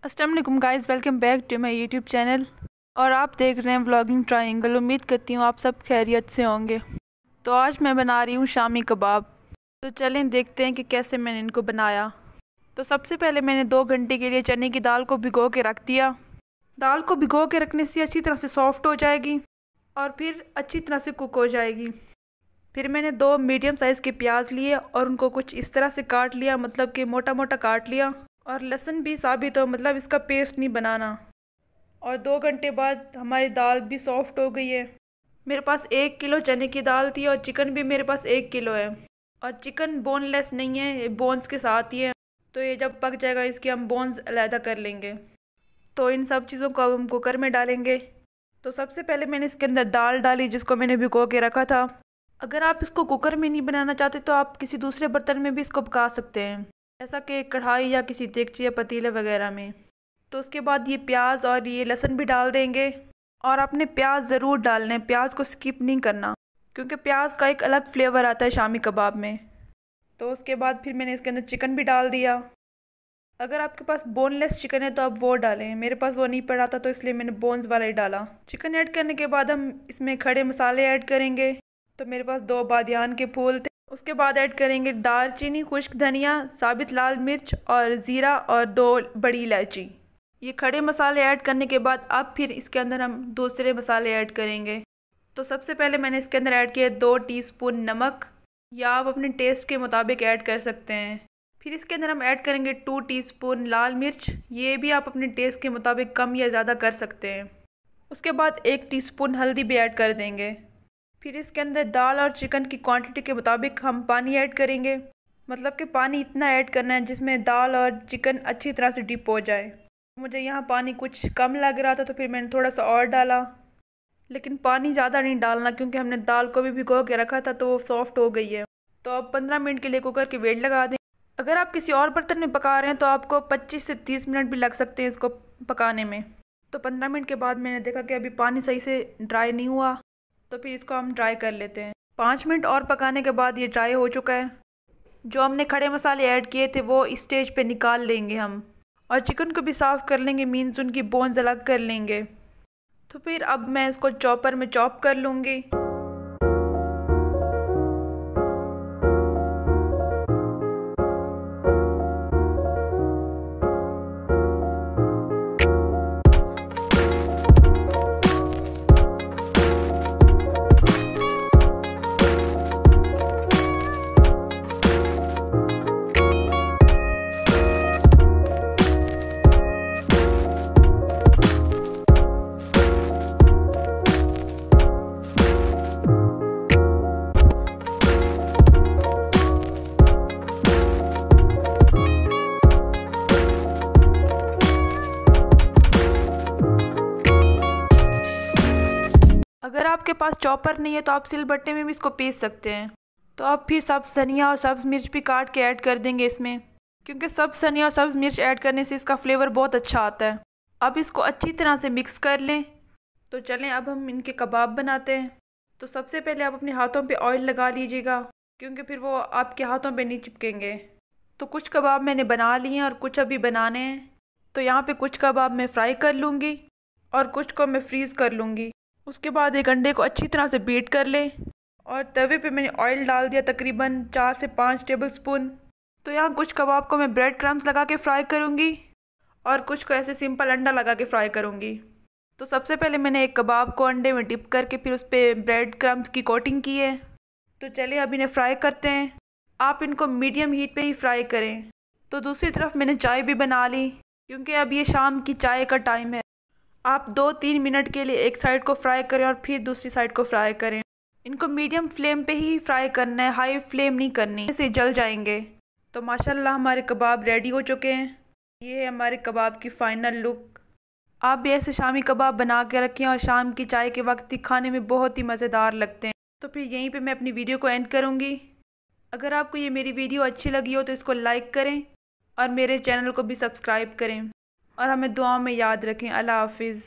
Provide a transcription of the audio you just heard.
अस्सलाम वालेकुम guys, welcome back to my YouTube channel. और आप देख रहे हैं व्लॉगिंग ट्रायंगल। उम्मीद करती हूँ आप सब खैरियत से होंगे। तो आज मैं बना रही हूँ शामी कबाब। तो चलें देखते हैं कि कैसे मैंने इनको बनाया। तो सबसे पहले मैंने 2 घंटे के लिए चने की दाल को भिगो के रख दिया। दाल को भिगो के रखने से अच्छी तरह से सॉफ्ट हो जाएगी और फिर अच्छी तरह से कुक हो जाएगी। फिर मैंने 2 मीडियम साइज़ के प्याज लिए और उनको कुछ इस तरह से काट लिया, मतलब कि मोटा मोटा काट लिया। और लहसुन भी साबित हो, मतलब इसका पेस्ट नहीं बनाना। और 2 घंटे बाद हमारी दाल भी सॉफ्ट हो गई है। मेरे पास 1 किलो चने की दाल थी और चिकन भी मेरे पास 1 किलो है। और चिकन बोनलेस नहीं है, ये बोन्स के साथ ही है। तो ये जब पक जाएगा इसके हम बोन्स अलहदा कर लेंगे। तो इन सब चीज़ों को अब हम कुकर में डालेंगे। तो सबसे पहले मैंने इसके अंदर दाल डाली जिसको मैंने भिगो के रखा था। अगर आप इसको कुकर में नहीं बनाना चाहते तो आप किसी दूसरे बर्तन में भी इसको पका सकते हैं, जैसा कि कढ़ाई या किसी देगची या पतीले वगैरह में। तो उसके बाद ये प्याज और ये लहसुन भी डाल देंगे। और आपने प्याज ज़रूर डालना है, प्याज को स्किप नहीं करना, क्योंकि प्याज का एक अलग फ्लेवर आता है शामी कबाब में। तो उसके बाद फिर मैंने इसके अंदर चिकन भी डाल दिया। अगर आपके पास बोनलेस चिकन है तो आप वो डालें, मेरे पास वो नहीं पड़ा था तो इसलिए मैंने बोन्स वाला ही डाला। चिकन ऐड करने के बाद हम इसमें खड़े मसाले ऐड करेंगे। तो मेरे पास 2 बादियान के फूल थे। उसके बाद ऐड करेंगे दालचीनी, खुश्क धनिया, साबित लाल मिर्च और ज़ीरा और 2 बड़ी इलायची। ये खड़े मसाले ऐड करने के बाद अब फिर इसके अंदर हम दूसरे मसाले ऐड करेंगे। तो सबसे पहले मैंने इसके अंदर ऐड किया 2 टीस्पून नमक, या आप अपने टेस्ट के मुताबिक ऐड कर सकते हैं। फिर इसके अंदर हम ऐड करेंगे 2 टीस्पून लाल मिर्च, ये भी आप अपने टेस्ट के मुताबिक कम या ज़्यादा कर सकते हैं। उसके बाद 1 टीस्पून हल्दी भी ऐड कर देंगे। फिर इसके अंदर दाल और चिकन की क्वांटिटी के मुताबिक हम पानी ऐड करेंगे, मतलब कि पानी इतना ऐड करना है जिसमें दाल और चिकन अच्छी तरह से डिप हो जाए। मुझे यहाँ पानी कुछ कम लग रहा था तो फिर मैंने थोड़ा सा और डाला, लेकिन पानी ज़्यादा नहीं डालना क्योंकि हमने दाल को भी भिगो के रखा था तो वो सॉफ्ट हो गई है। तो अब 15 मिनट के लिए कुकर की वेट लगा दें। अगर आप किसी और बर्तन में पका रहे हैं तो आपको 25 से 30 मिनट भी लग सकते हैं इसको पकाने में। तो 15 मिनट के बाद मैंने देखा कि अभी पानी सही से ड्राई नहीं हुआ, तो फिर इसको हम ड्राई कर लेते हैं। 5 मिनट और पकाने के बाद ये ड्राई हो चुका है। जो हमने खड़े मसाले ऐड किए थे वो इस स्टेज पे निकाल लेंगे हम, और चिकन को भी साफ़ कर लेंगे, मीन्स उनकी बोन्स अलग कर लेंगे। तो फिर अब मैं इसको चॉपर में चॉप कर लूँगी। अगर आपके पास चॉपर नहीं है तो आप सिलबट्टे में भी इसको पीस सकते हैं। तो अब फिर सब्ज़ धनिया और सब्ज़ मिर्च भी काट के ऐड कर देंगे इसमें, क्योंकि सब्ज़ धनिया और सब्ज़ मिर्च ऐड करने से इसका फ्लेवर बहुत अच्छा आता है। अब इसको अच्छी तरह से मिक्स कर लें। तो चलें अब हम इनके कबाब बनाते हैं। तो सबसे पहले आप अपने हाथों पे ऑयल लगा लीजिएगा, क्योंकि फिर वो आपके हाथों पे नहीं चिपकेंगे। तो कुछ कबाब मैंने बना लिए हैं और कुछ अभी बनाने हैं। तो यहाँ पे कुछ कबाब मैं फ्राई कर लूँगी और कुछ को मैं फ्रीज़ कर लूँगी। उसके बाद एक अंडे को अच्छी तरह से बीट कर लें और तवे पे मैंने ऑयल डाल दिया तकरीबन 4 से 5 टेबल स्पून। तो यहाँ कुछ कबाब को मैं ब्रेड क्रम्स लगा के फ्राई करूँगी और कुछ को ऐसे सिंपल अंडा लगा के फ्राई करूँगी। तो सबसे पहले मैंने एक कबाब को अंडे में डिप करके फिर उस पर ब्रेड क्रम्स की कोटिंग की है। तो चलिए अब इन्हें फ्राई करते हैं। आप इनको मीडियम हीट पे ही फ्राई करें। तो दूसरी तरफ मैंने चाय भी बना ली, क्योंकि अब ये शाम की चाय का टाइम है। आप 2-3 मिनट के लिए एक साइड को फ्राई करें और फिर दूसरी साइड को फ्राई करें। इनको मीडियम फ्लेम पे ही फ्राई करना है, हाई फ्लेम नहीं करनी, इससे जल जाएंगे। तो माशाल्लाह हमारे कबाब रेडी हो चुके हैं। ये है हमारे कबाब की फ़ाइनल लुक। आप भी ऐसे शामी कबाब बना के रखें और शाम की चाय के वक्त ही खाने में बहुत ही मज़ेदार लगते हैं। तो फिर यहीं पे मैं अपनी वीडियो को एंड करूँगी। अगर आपको ये मेरी वीडियो अच्छी लगी हो तो इसको लाइक करें और मेरे चैनल को भी सब्सक्राइब करें और हमें दुआओं में याद रखें। अल्लाह हाफिज़।